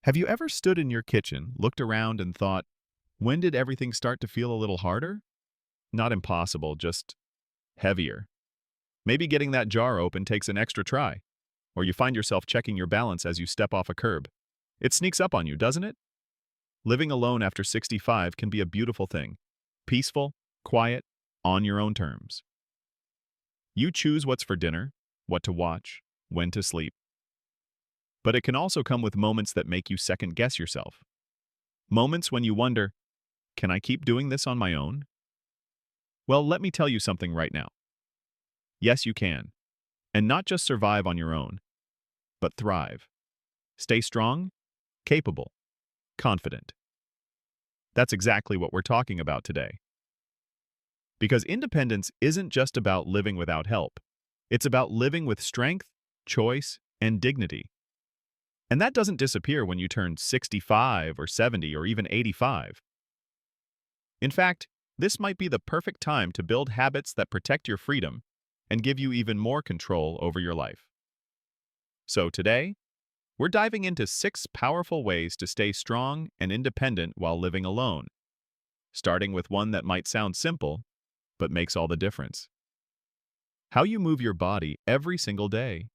Have you ever stood in your kitchen, looked around, and thought, when did everything start to feel a little harder? Not impossible, just heavier. Maybe getting that jar open takes an extra try, or you find yourself checking your balance as you step off a curb. It sneaks up on you, doesn't it? Living alone after 65 can be a beautiful thing. Peaceful, quiet, on your own terms. You choose what's for dinner, what to watch, when to sleep. But it can also come with moments that make you second-guess yourself. Moments when you wonder, can I keep doing this on my own? Well, let me tell you something right now. Yes, you can. And not just survive on your own, but thrive. Stay strong, capable, confident. That's exactly what we're talking about today. Because independence isn't just about living without help. It's about living with strength, choice, and dignity. And that doesn't disappear when you turn 65 or 70 or even 85. In fact, this might be the perfect time to build habits that protect your freedom and give you even more control over your life. So today, we're diving into 6 powerful ways to stay strong and independent while living alone, starting with one that might sound simple, but makes all the difference. How you move your body every single day.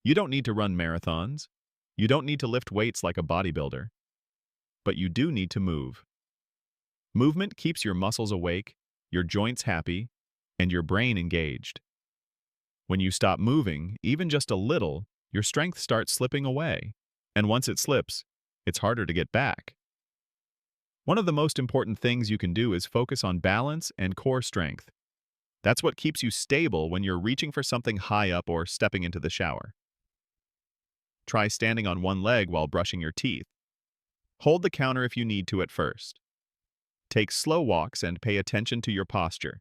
You don't need to run marathons. You don't need to lift weights like a bodybuilder. But you do need to move. Movement keeps your muscles awake, your joints happy, and your brain engaged. When you stop moving, even just a little, your strength starts slipping away. And once it slips, it's harder to get back. One of the most important things you can do is focus on balance and core strength. That's what keeps you stable when you're reaching for something high up or stepping into the shower. Try standing on one leg while brushing your teeth. Hold the counter if you need to at first. Take slow walks and pay attention to your posture.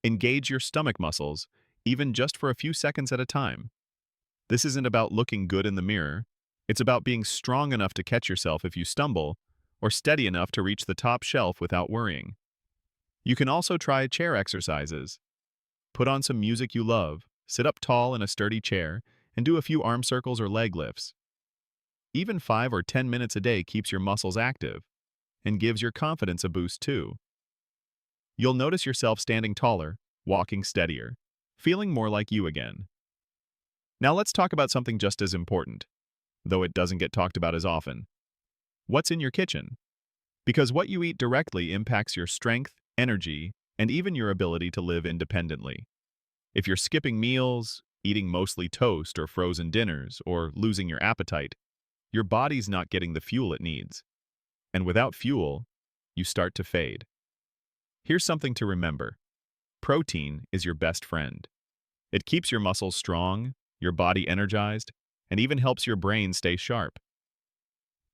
Engage your stomach muscles, even just for a few seconds at a time. This isn't about looking good in the mirror. It's about being strong enough to catch yourself if you stumble, or steady enough to reach the top shelf without worrying. You can also try chair exercises. Put on some music you love, sit up tall in a sturdy chair, and do a few arm circles or leg lifts. Even 5 or 10 minutes a day keeps your muscles active and gives your confidence a boost too. You'll notice yourself standing taller, walking steadier, feeling more like you again. Now let's talk about something just as important, though it doesn't get talked about as often. What's in your kitchen? Because what you eat directly impacts your strength, energy, and even your ability to live independently. If you're skipping meals, eating mostly toast or frozen dinners, or losing your appetite, your body's not getting the fuel it needs. And without fuel, you start to fade. Here's something to remember. Protein is your best friend. It keeps your muscles strong, your body energized, and even helps your brain stay sharp.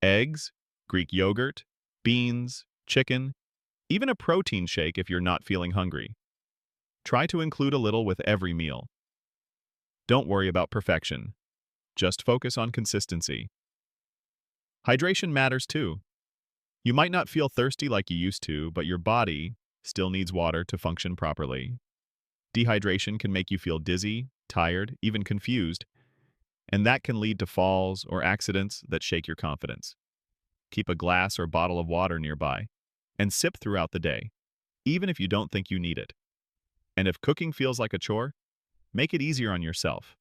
Eggs, Greek yogurt, beans, chicken, even a protein shake if you're not feeling hungry. Try to include a little with every meal. Don't worry about perfection. Just focus on consistency. Hydration matters too. You might not feel thirsty like you used to, but your body still needs water to function properly. Dehydration can make you feel dizzy, tired, even confused, and that can lead to falls or accidents that shake your confidence. Keep a glass or bottle of water nearby and sip throughout the day, even if you don't think you need it. And if cooking feels like a chore, make it easier on yourself.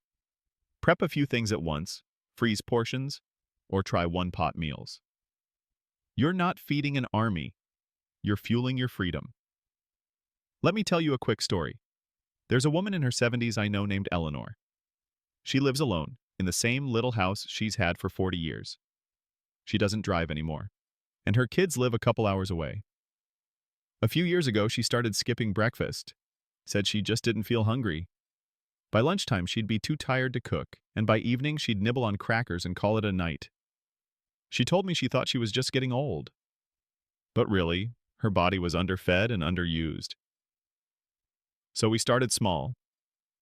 Prep a few things at once, freeze portions, or try one-pot meals. You're not feeding an army. You're fueling your freedom. Let me tell you a quick story. There's a woman in her 70s I know named Eleanor. She lives alone in the same little house she's had for 40 years. She doesn't drive anymore, and her kids live a couple hours away. A few years ago, she started skipping breakfast, said she just didn't feel hungry. By lunchtime, she'd be too tired to cook, and by evening, she'd nibble on crackers and call it a night. She told me she thought she was just getting old. But really, her body was underfed and underused. So we started small.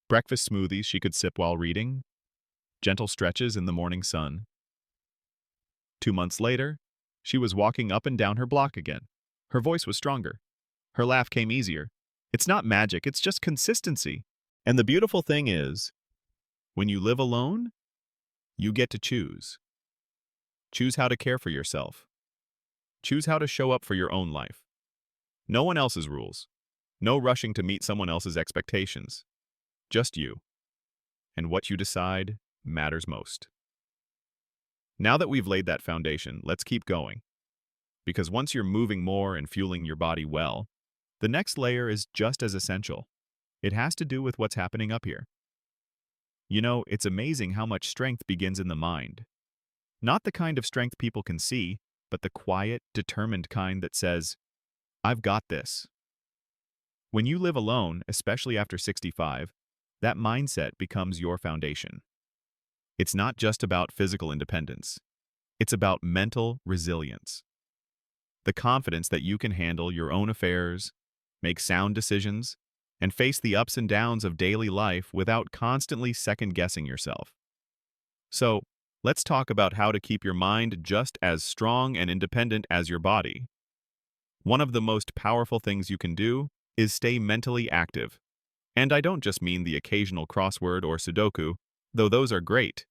Breakfast smoothies she could sip while reading, gentle stretches in the morning sun. 2 months later, she was walking up and down her block again. Her voice was stronger. Her laugh came easier. It's not magic, it's just consistency. And the beautiful thing is, when you live alone, you get to choose. Choose how to care for yourself. Choose how to show up for your own life. No one else's rules. No rushing to meet someone else's expectations. Just you. And what you decide matters most. Now that we've laid that foundation, let's keep going. Because once you're moving more and fueling your body well, the next layer is just as essential. It has to do with what's happening up here. You know, it's amazing how much strength begins in the mind. Not the kind of strength people can see, but the quiet, determined kind that says, I've got this. When you live alone, especially after 65, that mindset becomes your foundation. It's not just about physical independence. It's about mental resilience. The confidence that you can handle your own affairs, make sound decisions, and face the ups and downs of daily life without constantly second-guessing yourself. So, let's talk about how to keep your mind just as strong and independent as your body. One of the most powerful things you can do is stay mentally active. And I don't just mean the occasional crossword or Sudoku, though those are great.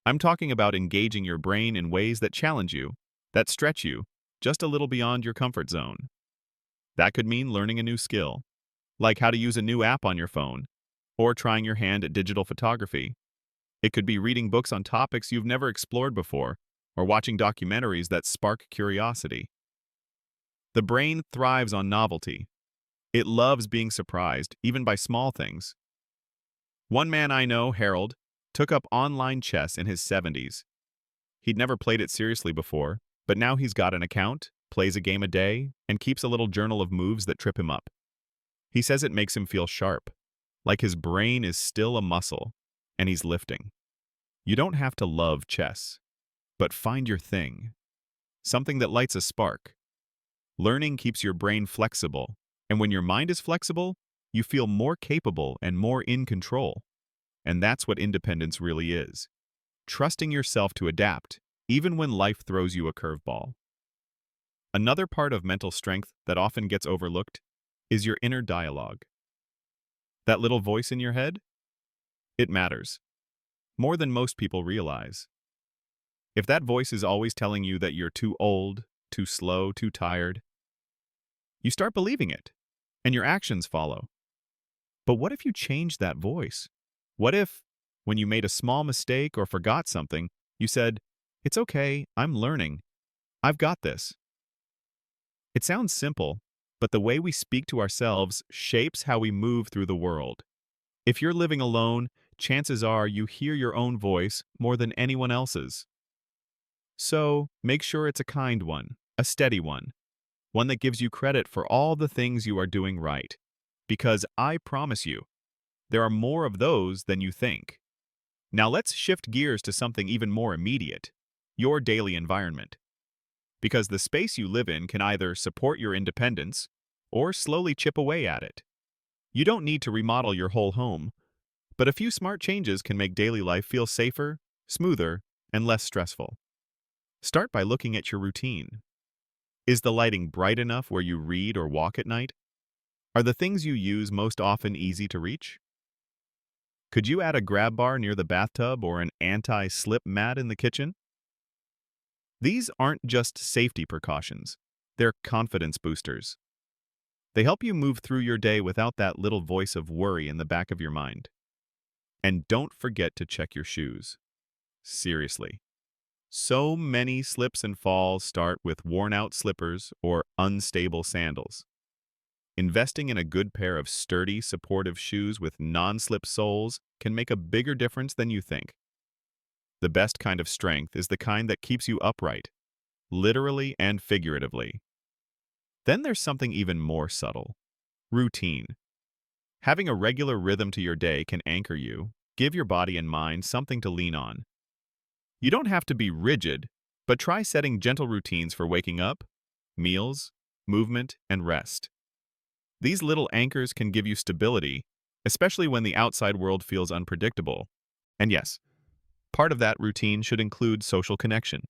I'm talking about engaging your brain in ways that challenge you, that stretch you, just a little beyond your comfort zone. That could mean learning a new skill, like how to use a new app on your phone, or trying your hand at digital photography. It could be reading books on topics you've never explored before, or watching documentaries that spark curiosity. The brain thrives on novelty. It loves being surprised, even by small things. One man I know, Harold, took up online chess in his 70s. He'd never played it seriously before, but now he's got an account, plays a game a day, and keeps a little journal of moves that trip him up. He says it makes him feel sharp, like his brain is still a muscle, and he's lifting. You don't have to love chess, but find your thing, something that lights a spark. Learning keeps your brain flexible, and when your mind is flexible, you feel more capable and more in control. And that's what independence really is. Trusting yourself to adapt, even when life throws you a curveball. Another part of mental strength that often gets overlooked is your inner dialogue. That little voice in your head? It matters. More than most people realize. If that voice is always telling you that you're too old, too slow, too tired, you start believing it, and your actions follow. But what if you change that voice? What if, when you made a small mistake or forgot something, you said, "It's okay, I'm learning. I've got this." It sounds simple, but the way we speak to ourselves shapes how we move through the world. If you're living alone, chances are you hear your own voice more than anyone else's. So, make sure it's a kind one, a steady one that gives you credit for all the things you are doing right. Because I promise you, there are more of those than you think. Now let's shift gears to something even more immediate, your daily environment. Because the space you live in can either support your independence or slowly chip away at it. You don't need to remodel your whole home, but a few smart changes can make daily life feel safer, smoother, and less stressful. Start by looking at your routine. Is the lighting bright enough where you read or walk at night? Are the things you use most often easy to reach? Could you add a grab bar near the bathtub or an anti-slip mat in the kitchen? These aren't just safety precautions, they're confidence boosters. They help you move through your day without that little voice of worry in the back of your mind. And don't forget to check your shoes. Seriously. So many slips and falls start with worn-out slippers or unstable sandals. Investing in a good pair of sturdy, supportive shoes with non-slip soles can make a bigger difference than you think. The best kind of strength is the kind that keeps you upright, literally and figuratively. Then there's something even more subtle. Routine. Having a regular rhythm to your day can anchor you, give your body and mind something to lean on. You don't have to be rigid, but try setting gentle routines for waking up, meals, movement, and rest. These little anchors can give you stability, especially when the outside world feels unpredictable. And yes, part of that routine should include social connection.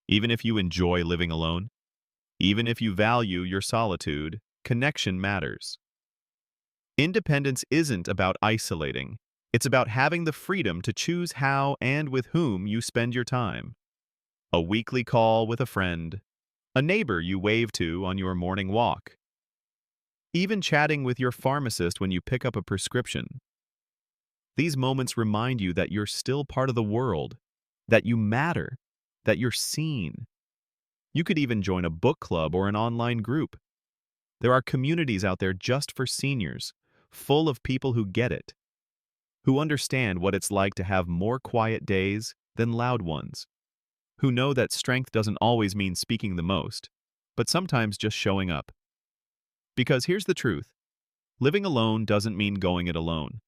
Even if you enjoy living alone, even if you value your solitude, connection matters. Independence isn't about isolating. It's about having the freedom to choose how and with whom you spend your time. a weekly call with a friend, a neighbor you wave to on your morning walk, even chatting with your pharmacist when you pick up a prescription. These moments remind you that you're still part of the world, that you matter, that you're seen. You could even join a book club or an online group. There are communities out there just for seniors, full of people who get it, who understand what it's like to have more quiet days than loud ones, who know that strength doesn't always mean speaking the most, but sometimes just showing up. Because here's the truth. Living alone doesn't mean going it alone.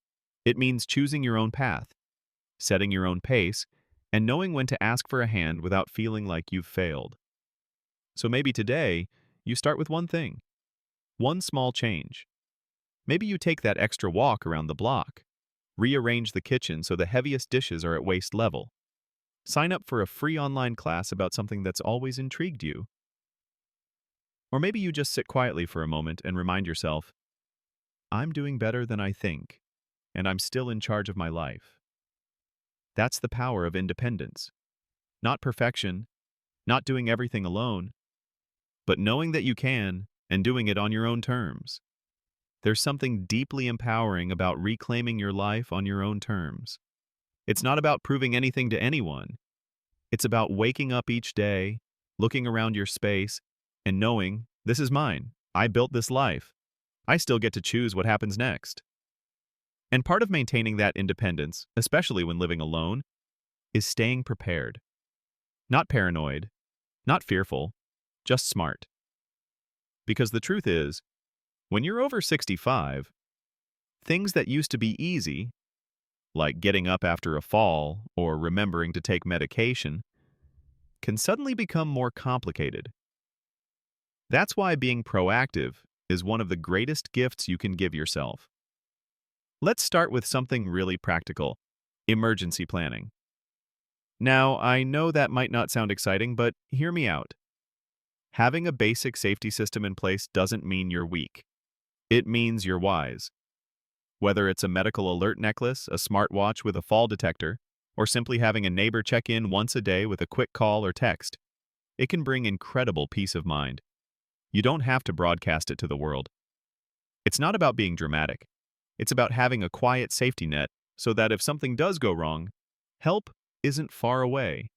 It means choosing your own path, setting your own pace, and knowing when to ask for a hand without feeling like you've failed. So maybe today, you start with one thing, one small change. Maybe you take that extra walk around the block, rearrange the kitchen so the heaviest dishes are at waist level, sign up for a free online class about something that's always intrigued you. Or maybe you just sit quietly for a moment and remind yourself, I'm doing better than I think, and I'm still in charge of my life. That's the power of independence. Not perfection, not doing everything alone, but knowing that you can and doing it on your own terms. There's something deeply empowering about reclaiming your life on your own terms. It's not about proving anything to anyone. It's about waking up each day, looking around your space, and knowing, this is mine. I built this life. I still get to choose what happens next. And part of maintaining that independence, especially when living alone, is staying prepared. Not paranoid, not fearful, just smart. Because the truth is, when you're over 65, things that used to be easy, like getting up after a fall or remembering to take medication, can suddenly become more complicated. That's why being proactive is one of the greatest gifts you can give yourself. Let's start with something really practical, emergency planning. Now, I know that might not sound exciting, but hear me out. Having a basic safety system in place doesn't mean you're weak. It means you're wise. Whether it's a medical alert necklace, a smartwatch with a fall detector, or simply having a neighbor check in once a day with a quick call or text, it can bring incredible peace of mind. You don't have to broadcast it to the world. It's not about being dramatic. It's about having a quiet safety net so that if something does go wrong, help isn't far away.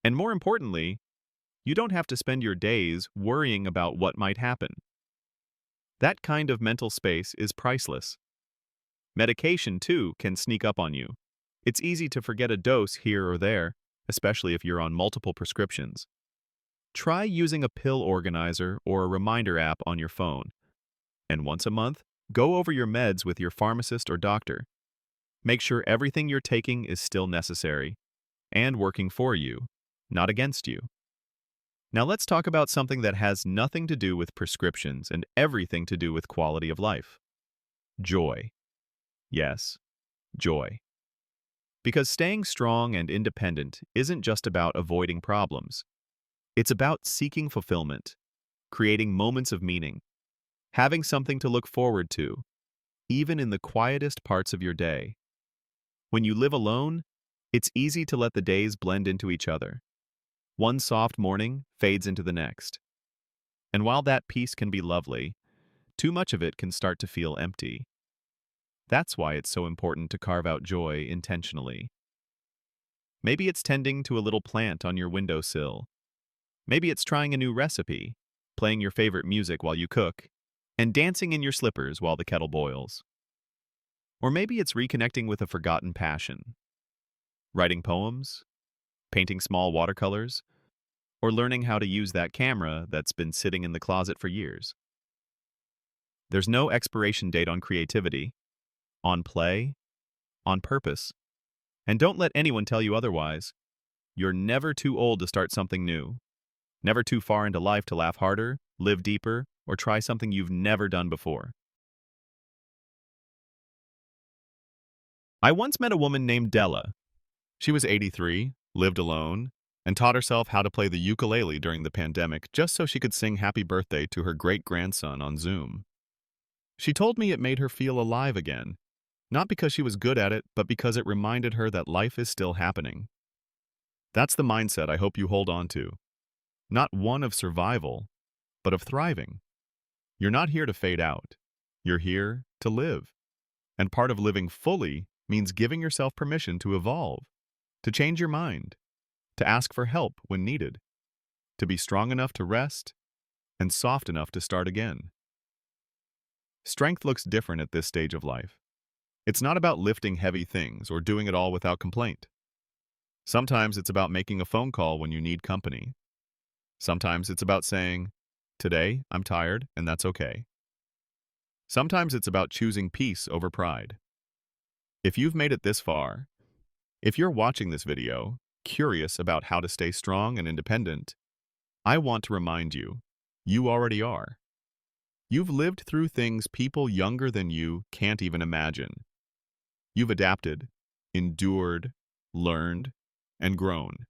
And more importantly, you don't have to spend your days worrying about what might happen. That kind of mental space is priceless. Medication, too, can sneak up on you. It's easy to forget a dose here or there, especially if you're on multiple prescriptions. Try using a pill organizer or a reminder app on your phone. And once a month, go over your meds with your pharmacist or doctor. Make sure everything you're taking is still necessary and working for you, not against you. Now let's talk about something that has nothing to do with prescriptions and everything to do with quality of life. Joy. Yes, joy. Because staying strong and independent isn't just about avoiding problems. It's about seeking fulfillment, creating moments of meaning, having something to look forward to, even in the quietest parts of your day. When you live alone, it's easy to let the days blend into each other. One soft morning fades into the next. And while that peace can be lovely, too much of it can start to feel empty. That's why it's so important to carve out joy intentionally. Maybe it's tending to a little plant on your windowsill. Maybe it's trying a new recipe, playing your favorite music while you cook, and dancing in your slippers while the kettle boils. Or maybe it's reconnecting with a forgotten passion, writing poems, painting small watercolors, or learning how to use that camera that's been sitting in the closet for years. There's no expiration date on creativity, on play, on purpose. And don't let anyone tell you otherwise. You're never too old to start something new, never too far into life to laugh harder, live deeper, or try something you've never done before. I once met a woman named Della. She was 83, lived alone, and taught herself how to play the ukulele during the pandemic just so she could sing happy birthday to her great-grandson on Zoom. She told me it made her feel alive again, not because she was good at it, but because it reminded her that life is still happening. That's the mindset I hope you hold on to. Not one of survival, but of thriving. You're not here to fade out. You're here to live. And part of living fully means giving yourself permission to evolve, to change your mind, to ask for help when needed, to be strong enough to rest and soft enough to start again. Strength looks different at this stage of life. It's not about lifting heavy things or doing it all without complaint. Sometimes it's about making a phone call when you need company. Sometimes it's about saying, "Today, I'm tired, and that's okay." Sometimes it's about choosing peace over pride. If you've made it this far, if you're watching this video, curious about how to stay strong and independent, I want to remind you, you already are. You've lived through things people younger than you can't even imagine. You've adapted, endured, learned, and grown.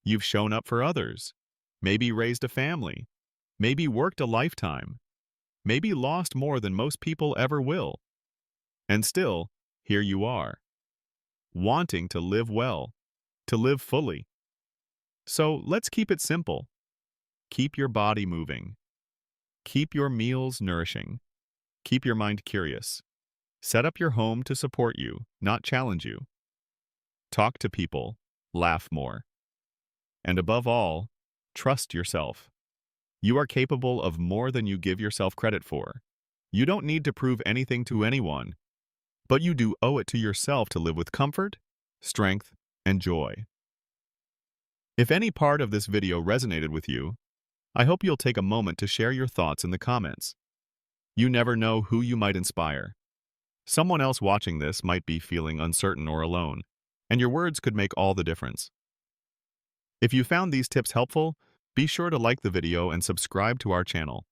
You've shown up for others, maybe raised a family, maybe worked a lifetime, maybe lost more than most people ever will. And still, here you are, wanting to live well, to live fully. So let's keep it simple. Keep your body moving. Keep your meals nourishing. Keep your mind curious. Set up your home to support you, not challenge you. Talk to people, laugh more. And above all, trust yourself. You are capable of more than you give yourself credit for. You don't need to prove anything to anyone, but you do owe it to yourself to live with comfort, strength, and joy. If any part of this video resonated with you, I hope you'll take a moment to share your thoughts in the comments. You never know who you might inspire. Someone else watching this might be feeling uncertain or alone, and your words could make all the difference. If you found these tips helpful, be sure to like the video and subscribe to our channel.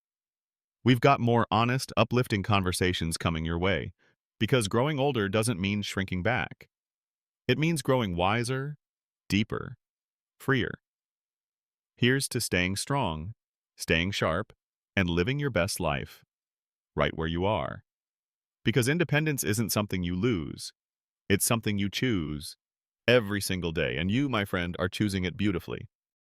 We've got more honest, uplifting conversations coming your way, because growing older doesn't mean shrinking back. It means growing wiser, deeper, freer. Here's to staying strong, staying sharp, and living your best life, right where you are. Because independence isn't something you lose, it's something you choose every single day, and you, my friend, are choosing it beautifully.